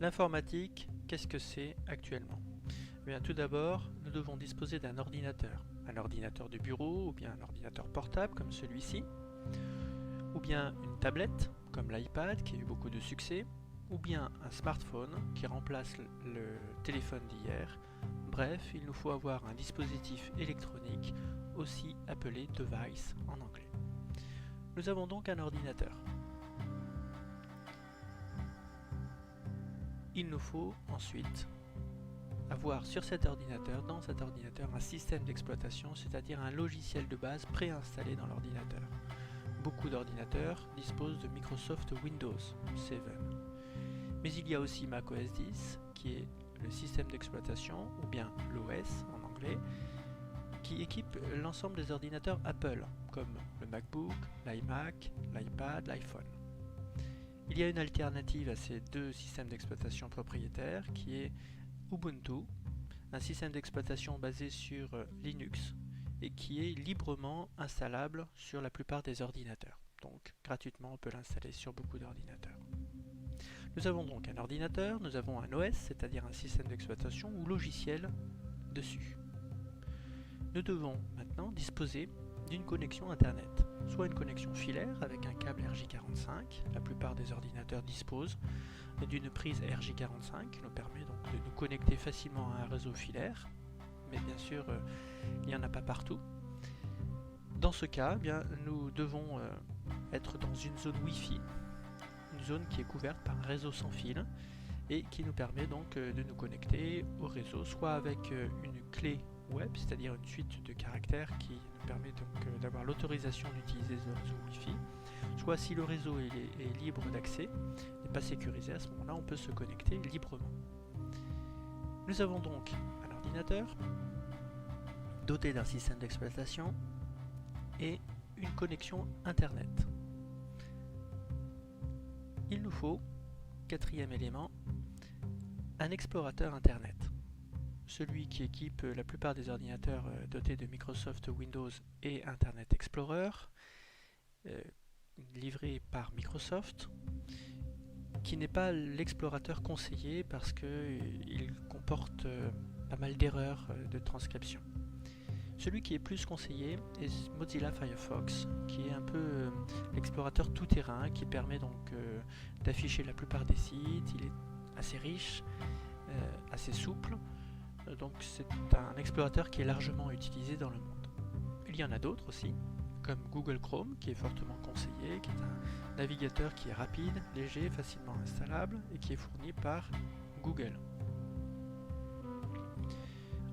L'informatique, qu'est-ce que c'est actuellement? Eh bien, tout d'abord, nous devons disposer d'un ordinateur. Un ordinateur de bureau ou bien un ordinateur portable comme celui-ci, ou bien une tablette comme l'iPad qui a eu beaucoup de succès, ou bien un smartphone qui remplace le téléphone d'hier. Bref, il nous faut avoir un dispositif électronique, aussi appelé device en anglais. Nous avons donc un ordinateur. Il nous faut ensuite avoir dans cet ordinateur, un système d'exploitation, c'est-à-dire un logiciel de base préinstallé dans l'ordinateur. Beaucoup d'ordinateurs disposent de Microsoft Windows 7. Mais il y a aussi macOS 10, qui est le système d'exploitation, ou bien l'OS en anglais, qui équipe l'ensemble des ordinateurs Apple, comme le MacBook, l'iMac, l'iPad, l'iPhone. Il y a une alternative à ces deux systèmes d'exploitation propriétaires qui est Ubuntu, un système d'exploitation basé sur Linux et qui est librement installable sur la plupart des ordinateurs. Donc gratuitement on peut l'installer sur beaucoup d'ordinateurs. Nous avons donc un ordinateur, nous avons un OS, c'est-à-dire un système d'exploitation ou logiciel dessus. Nous devons maintenant disposer d'une connexion internet, soit une connexion filaire avec un câble RJ45, la plupart des ordinateurs disposent d'une prise RJ45 qui nous permet donc de nous connecter facilement à un réseau filaire, mais bien sûr il n'y en a pas partout. Dans ce cas, nous devons être dans une zone Wi-Fi, une zone qui est couverte par un réseau sans fil et qui nous permet donc de nous connecter au réseau, soit avec une clé web, c'est-à-dire une suite de caractères qui nous permet donc d'avoir l'autorisation d'utiliser ce réseau Wi-Fi, soit si le réseau est libre d'accès, n'est pas sécurisé, à ce moment-là on peut se connecter librement. Nous avons donc un ordinateur doté d'un système d'exploitation et une connexion internet. Il nous faut, quatrième élément, un explorateur internet. Celui qui équipe la plupart des ordinateurs dotés de Microsoft Windows et Internet Explorer, livré par Microsoft, qui n'est pas l'explorateur conseillé parce qu'il comporte pas mal d'erreurs de transcription. Celui qui est plus conseillé est Mozilla Firefox, qui est un peu l'explorateur tout-terrain, qui permet donc d'afficher la plupart des sites. Il est assez riche, assez souple, donc c'est un explorateur qui est largement utilisé dans le monde. Il y en a d'autres aussi, comme Google Chrome, qui est fortement conseillé, qui est un navigateur qui est rapide, léger, facilement installable et qui est fourni par Google.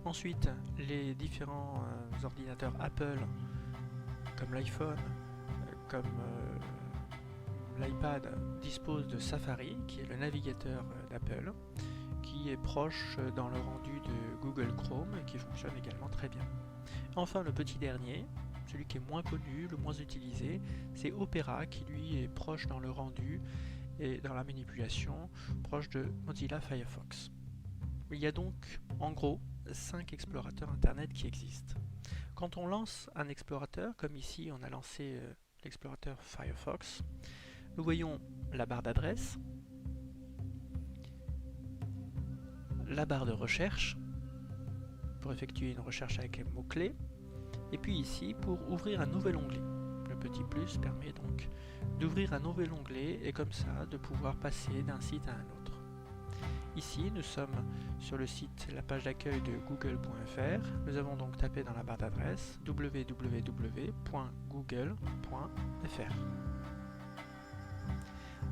Ensuite, les différents ordinateurs Apple, comme l'iPhone, comme l'iPad, disposent de Safari, qui est le navigateur d'Apple, qui est proche dans le rendu de Google Chrome et qui fonctionne également très bien. Enfin, le petit dernier, celui qui est moins connu, le moins utilisé, c'est Opera, qui lui est proche dans le rendu et dans la manipulation, proche de Mozilla Firefox. Il y a donc, en gros, 5 explorateurs internet qui existent. Quand on lance un explorateur, comme ici on a lancé l'explorateur Firefox, nous voyons la barre d'adresse, la barre de recherche pour effectuer une recherche avec les mots-clés, et puis ici pour ouvrir un nouvel onglet. Le petit plus permet donc d'ouvrir un nouvel onglet et comme ça de pouvoir passer d'un site à un autre. Ici nous sommes sur le site, la page d'accueil de google.fr. Nous avons donc tapé dans la barre d'adresse www.google.fr.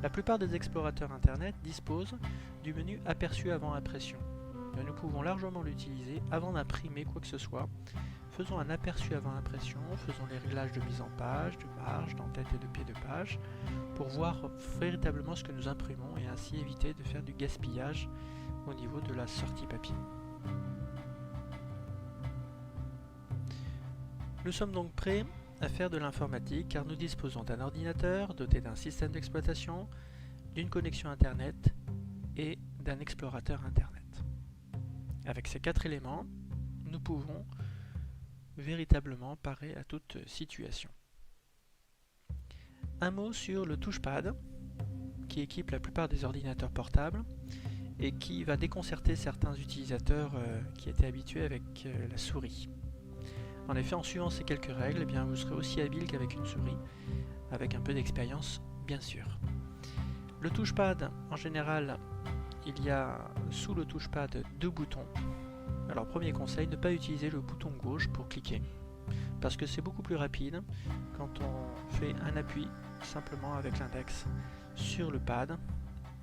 La plupart des explorateurs internet disposent du menu aperçu avant impression. Mais nous pouvons largement l'utiliser avant d'imprimer quoi que ce soit. Faisons un aperçu avant impression, faisons les réglages de mise en page, de marge, d'entête et de pied de page pour voir véritablement ce que nous imprimons et ainsi éviter de faire du gaspillage au niveau de la sortie papier. Nous sommes donc prêts à faire de l'informatique car nous disposons d'un ordinateur doté d'un système d'exploitation, d'une connexion internet et d'un explorateur internet. Avec ces 4 éléments, nous pouvons véritablement parer à toute situation. Un mot sur le touchpad qui équipe la plupart des ordinateurs portables et qui va déconcerter certains utilisateurs qui étaient habitués avec la souris. En effet, en suivant ces quelques règles, eh bien, vous serez aussi habile qu'avec une souris, avec un peu d'expérience bien sûr. Le touchpad, en général, il y a sous le touchpad 2 boutons. Alors premier conseil, ne pas utiliser le bouton gauche pour cliquer, parce que c'est beaucoup plus rapide quand on fait un appui simplement avec l'index sur le pad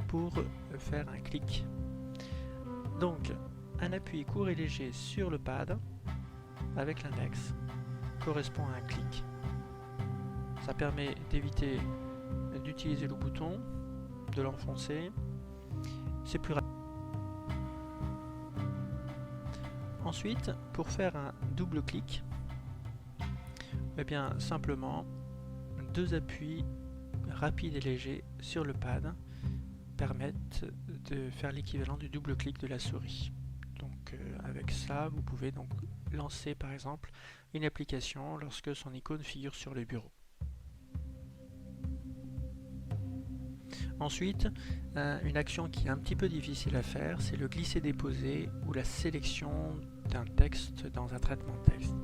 pour faire un clic. Donc un appui court et léger sur le pad avec l'index correspond à un clic. Ça permet d'éviter d'utiliser le bouton, de l'enfoncer, c'est plus rapide. Ensuite, pour faire un double clic, eh bien simplement 2 appuis rapides et légers sur le pad permettent de faire l'équivalent du double clic de la souris. Donc avec ça, vous pouvez donc lancer par exemple une application lorsque son icône figure sur le bureau. Ensuite, une action qui est un petit peu difficile à faire, c'est le glisser-déposer ou la sélection d'un texte dans un traitement de texte.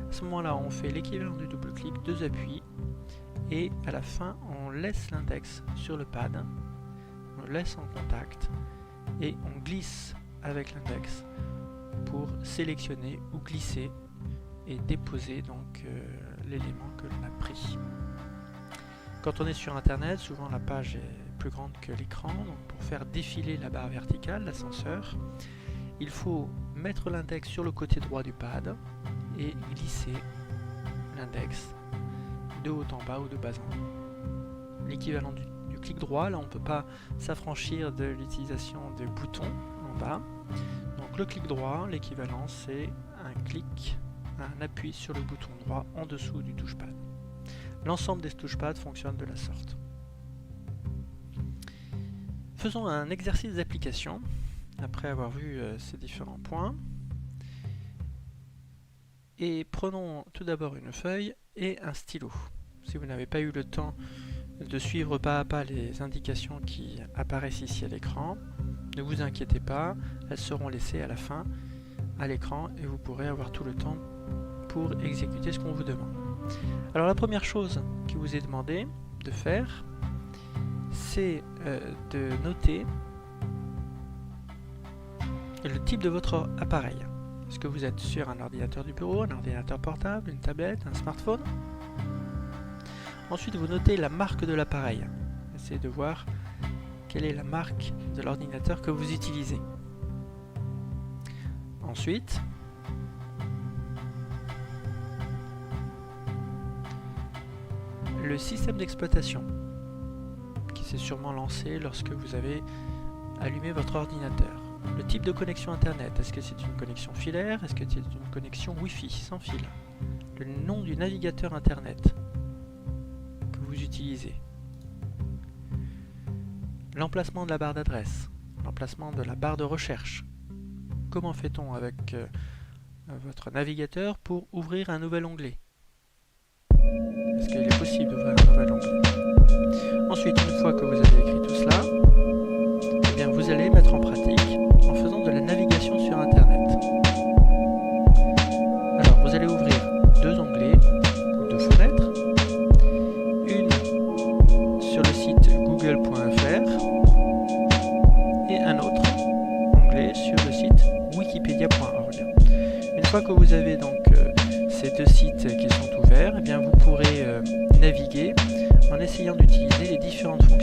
À ce moment-là, on fait l'équivalent du double-clic, 2 appuis, et à la fin, on laisse l'index sur le pad, on le laisse en contact, et on glisse avec l'index pour sélectionner ou glisser et déposer donc l'élément que l'on a pris. Quand on est sur internet, souvent la page est plus grande que l'écran, donc pour faire défiler la barre verticale, l'ascenseur, il faut mettre l'index sur le côté droit du pad et glisser l'index de haut en bas ou de bas en haut. L'équivalent du clic droit, là on ne peut pas s'affranchir de l'utilisation de boutons en bas. Donc le clic droit, l'équivalent c'est un clic, un appui sur le bouton droit en dessous du touchpad. L'ensemble des touchpads fonctionne de la sorte. Faisons un exercice d'application après avoir vu ces différents points. Et prenons tout d'abord une feuille et un stylo. Si vous n'avez pas eu le temps de suivre pas à pas les indications qui apparaissent ici à l'écran, ne vous inquiétez pas, elles seront laissées à la fin à l'écran et vous pourrez avoir tout le temps pour exécuter ce qu'on vous demande. Alors la première chose qui vous est demandé de faire, c'est de noter le type de votre appareil. Est-ce que vous êtes sur un ordinateur du bureau, un ordinateur portable, une tablette, un smartphone? Ensuite, vous notez la marque de l'appareil. Essayez de voir quelle est la marque de l'ordinateur que vous utilisez. Ensuite, le système d'exploitation qui s'est sûrement lancé lorsque vous avez allumé votre ordinateur. Le type de connexion internet, est-ce que c'est une connexion filaire, est-ce que c'est une connexion Wi-Fi sans fil? Le nom du navigateur internet que vous utilisez. L'emplacement de la barre d'adresse, l'emplacement de la barre de recherche. Comment fait-on avec votre navigateur pour ouvrir un nouvel onglet? Est-ce qu'il est possible d'ouvrir un nouvel onglet? Ensuite, une fois que vous avez écrit tout cela, eh bien vous allez mettre en pratique en faisant de la navigation sur internet. Alors vous allez ouvrir 2 onglets ou 2 fenêtres, une sur le site google.fr et un autre onglet sur le site wikipedia.org. Une fois que vous avez donc ces 2 sites qui sont ouverts, eh bien vous pourrez naviguer en essayant d'utiliser les différentes fonctions